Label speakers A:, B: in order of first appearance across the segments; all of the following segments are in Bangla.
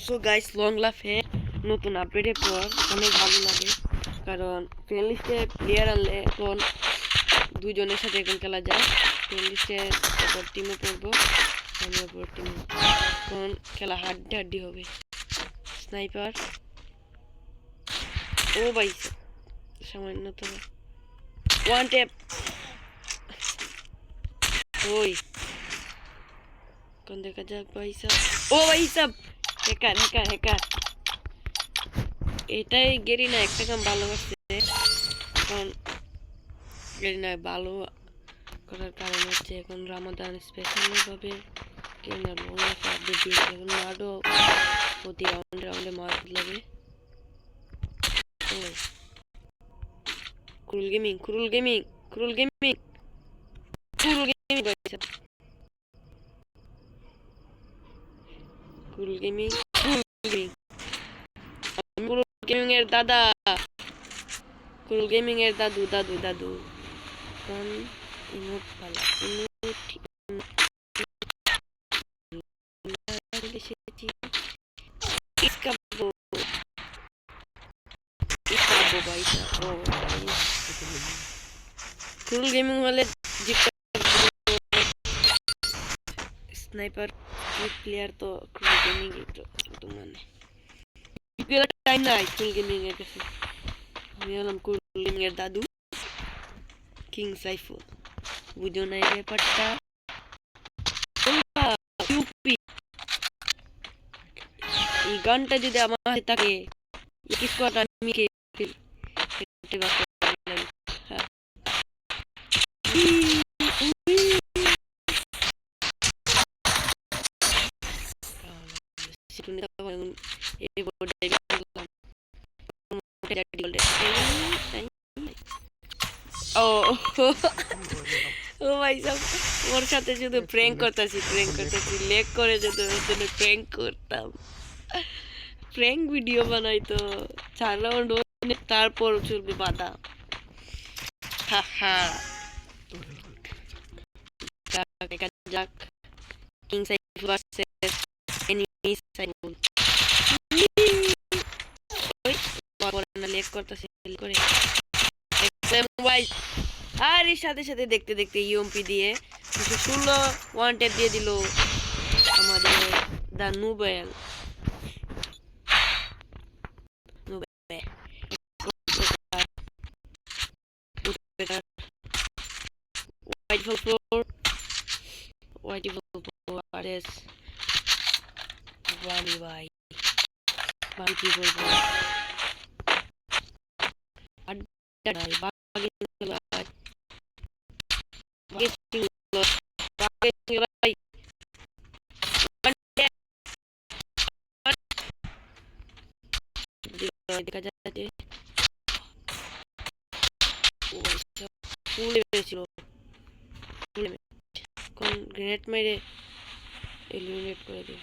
A: সো গাইস লং লাফে নতুন আপডেটের পর অনেক ভালো লাগে, কারণ ফ্রেন্ড লিস্টে প্লেয়ার আনলে এখন দুজনের সাথে এখন খেলা যায়। ফ্রেন্ড লিস্টে তারপর টিমে পড়বো, আমি ওপর টিমে এখন খেলা হাড্ডি হবে। স্নাইপার ও ভাই সামান্য তো ওয়ান ট্যাপ। ওই কোন দেখা যাক ভাই সাব। ও ভাই সাব হ্যাকার এটাই গেরিনা একটা কাম ভালো করছে, কারণ গেরিনা ভালো করার কারণ হচ্ছে এখন রামাদান স্পেশালি ভাবে গেরিনা লং লাইফ আপডেট দিয়েছে। এখন মারও প্রতি রাউন্ডে মার লাগে। ক্রুল গেমিং এর দাদা, ক্রুল গেমিং এর দাদু কোন ইমোট ভালো ইমোট ক্রুল গেমিং হলে স্নাইপার প্লেয়ার তো ক্রুল গেমিং তো মানে টাইম নাই ক্রুল গেমিং এর কাছে। আমি হলাম ক্রুল গেমিং এর দাদু কিং সাইফুল, বুঝো না এই ব্যাপারটা। এই গানটা যদি আমার হাতে থাকে কি স্কোয়াড আমি কে ও ভাই সব ওর সাথে শুধু প্র্যাঙ্ক করতেছি লেক করে যদি ওর জন্য প্র্যাঙ্ক করতাম, প্র্যাঙ্ক ভিডিও বানাইতো 4 রাউন্ড তারপর চলবে বাধা। যাক king Saiful versus enemy Saiful. লেক করতেছি করে ভাই, আর এর সাথে সাথে দেখতে ইউএমপি দিয়ে 16 ওয়ান ট্যাপ দিয়ে দিল আমাদের দা নুবেল। কি বলবো দেখা যাচ্ছে কোন গ্রেনেড মেরে এলিমিনেট করে দিই।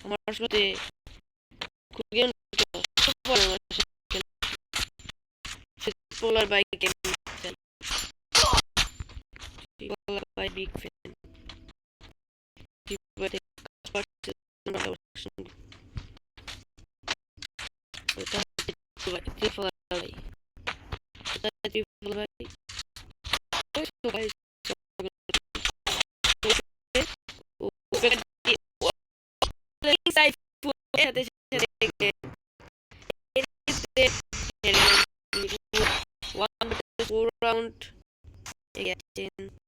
A: আমার সাথে polar bike big fan round again